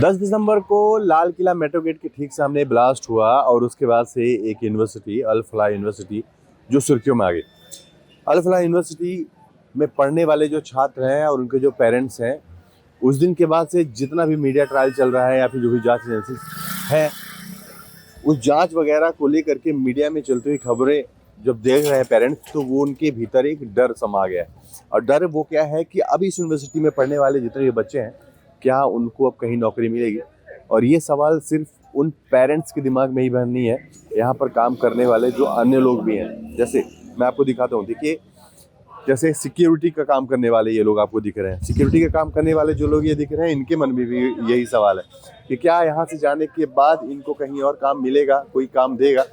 10 दिसंबर को Lal Qila metro gate के ठीक सामने ब्लास्ट हुआ और उसके बाद से एक यूनिवर्सिटी अल फलाह यूनिवर्सिटी जो सुर्खियों में आ गई। अल फलाह यूनिवर्सिटी में पढ़ने वाले जो छात्र हैं और उनके जो पेरेंट्स हैं, उस दिन के बाद से जितना भी मीडिया ट्रायल चल रहा है या फिर जो भी जांच एजेंसी है, उस जांच वगैरह को लेकर के मीडिया में चलती हुई खबरें जब देख रहे हैं पेरेंट्स, तो वो उनके भीतर एक डर समा गया है। और डर वो क्या है कि अब इस यूनिवर्सिटी में पढ़ने वाले जितने भी बच्चे हैं, क्या उनको अब कहीं नौकरी मिलेगी? और ये सवाल सिर्फ उन पेरेंट्स के दिमाग में ही बहन नहीं है, यहाँ पर काम करने वाले जो अन्य लोग भी हैं। जैसे मैं आपको दिखाता हूँ, देखिए, जैसे सिक्योरिटी का काम करने वाले ये लोग आपको दिख रहे हैं। सिक्योरिटी का काम करने वाले जो लोग ये दिख रहे हैं, इनके मन में भी यही सवाल है कि क्या यहाँ से जाने के बाद इनको कहीं और काम मिलेगा, कोई काम देगा।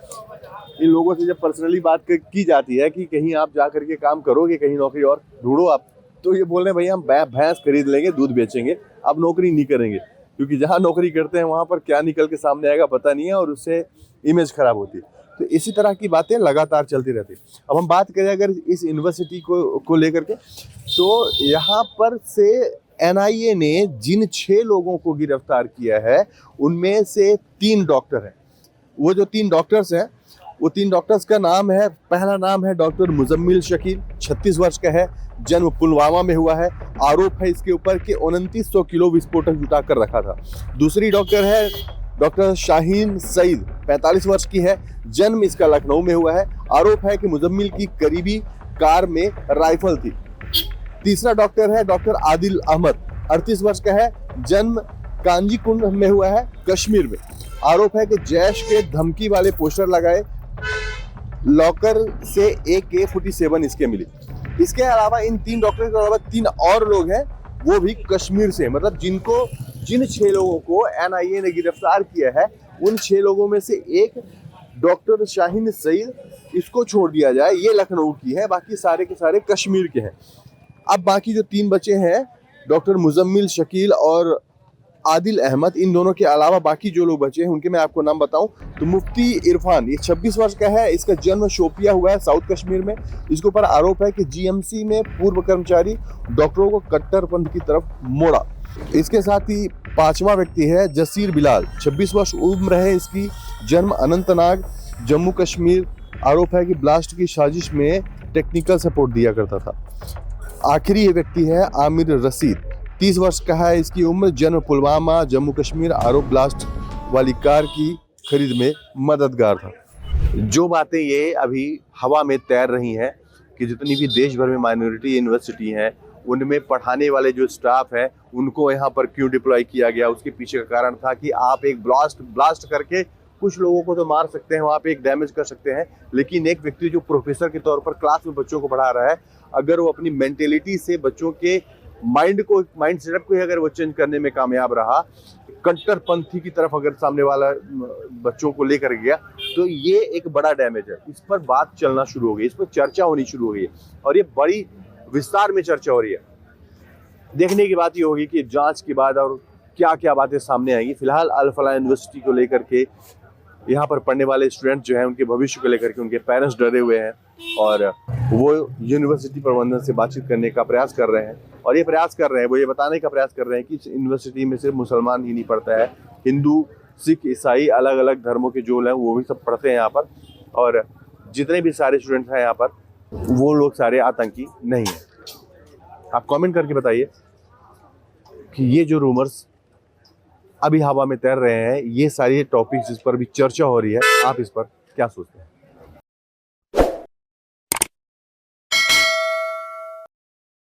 इन लोगों से जब पर्सनली बात की जाती है कि कहीं आप जा करके काम करोगे, कहीं नौकरी और ढूंढो आप, तो ये बोल रहे हैं भैया हम भैंस खरीद लेंगे, दूध बेचेंगे, अब नौकरी नहीं करेंगे। क्योंकि जहाँ नौकरी करते हैं वहाँ पर क्या निकल के सामने आएगा पता नहीं है, और उससे इमेज खराब होती है। तो इसी तरह की बातें लगातार चलती रहती है। अब हम बात करें अगर इस यूनिवर्सिटी को लेकर के, तो यहाँ पर से NIA ने जिन 6 लोगों को गिरफ्तार किया है, उनमें से 3 डॉक्टर हैं। वो जो 3 डॉक्टर्स हैं, वो 3 डॉक्टर्स का नाम है, पहला नाम है डॉक्टर मुजम्मिल शकील, 36 वर्ष का है, जन्म पुलवामा में हुआ है। आरोप है इसके ऊपर कि 2900 किलो विस्फोटक जुटा कर रखा था। दूसरी डॉक्टर है डॉक्टर शाहीन सईद, 45 वर्ष की है, जन्म इसका लखनऊ में हुआ है। आरोप है कि मुजम्मिल की करीबी कार में राइफल थी। तीसरा डॉक्टर है डॉक्टर आदिल अहमद, 38 वर्ष का है, जन्म कांजीकुंड में हुआ है, कश्मीर में। आरोप है कि जैश के धमकी वाले पोस्टर लगाए, लॉकर से AK-47 इसके मिली। इसके अलावा इन 3 डॉक्टर के अलावा 3 और लोग हैं, वो भी कश्मीर से। मतलब जिन 6 लोगों को NIA ने गिरफ्तार किया है, उन 6 लोगों में से एक डॉक्टर शाहीन सईद, इसको छोड़ दिया जाए, ये लखनऊ की है, बाकी सारे के सारे कश्मीर के हैं। अब बाकी जो 3 बचे हैं, डॉक्टर मुजम्मिल शकील और आदिल अहमद, इन दोनों के अलावा बाकी जो लोग बचे हैं उनके मैं आपको नाम बताऊं तो मुफ्ती इरफान, ये 26 वर्ष का है, इसका जन्म शोपिया हुआ है, साउथ कश्मीर में। इसके ऊपर आरोप है कि GMC में पूर्व कर्मचारी डॉक्टरों को कट्टरपंथ की तरफ मोड़ा। इसके साथ ही 5वां व्यक्ति है जसीर बिलाल, 26 वर्ष उम्र है इसकी, जन्म अनंतनाग, जम्मू कश्मीर। आरोप है कि ब्लास्ट की साजिश में टेक्निकल सपोर्ट दिया करता था। आखिरी ये व्यक्ति है आमिर रशीद, 30 वर्ष का है इसकी उम्र, जन्म पुलवामा, जम्मू कश्मीर। आरोप ब्लास्ट वाली कार की खरीद में मददगार था। जो बातें ये अभी हवा में तैर रही हैं कि जितनी भी देश भर में माइनॉरिटी यूनिवर्सिटी हैं, उनमें पढ़ाने वाले जो स्टाफ है, उनको यहाँ पर क्यों डिप्लॉय किया गया, उसके पीछे का कारण था कि आप एक ब्लास्ट करके कुछ लोगों को तो मार सकते हैं, वहाँ पे एक डैमेज कर सकते हैं, लेकिन एक व्यक्ति जो प्रोफेसर के तौर पर क्लास में बच्चों को पढ़ा रहा है, अगर वो अपनी मेंटेलिटी से बच्चों के माइंड सेटअप को अगर वो चेंज करने में कामयाब रहा, कट्टरपंथी की तरफ अगर सामने वाला बच्चों को लेकर गया, तो ये एक बड़ा डैमेज है। इस पर बात चलना शुरू हो गई, इस पर चर्चा होनी शुरू हो गई है, और ये बड़ी विस्तार में चर्चा हो रही है। देखने की बात ये होगी कि जांच के बाद और क्या क्या बातें सामने आएंगी। फिलहाल अल फलाह यूनिवर्सिटी को लेकर के, यहाँ पर पढ़ने वाले स्टूडेंट जो हैं, उनके भविष्य को लेकर के उनके पेरेंट्स डरे हुए हैं, और वो यूनिवर्सिटी प्रबंधन से बातचीत करने का प्रयास कर रहे हैं। और ये प्रयास कर रहे हैं, वो ये बताने का प्रयास कर रहे हैं कि इस यूनिवर्सिटी में सिर्फ मुसलमान ही नहीं पढ़ता है, हिंदू, सिख, ईसाई, अलग अलग धर्मों के जो हैं वो भी सब पढ़ते हैं यहाँ पर, और जितने भी सारे स्टूडेंट हैं यहाँ पर, वो लोग सारे आतंकी नहीं हैं। आप कमेंट करके बताइए कि ये जो रूमर्स अभी हवा में तैर रहे हैं, ये सारी टॉपिक्स जिस पर भी चर्चा हो रही है, आप इस पर क्या सोचते हैं?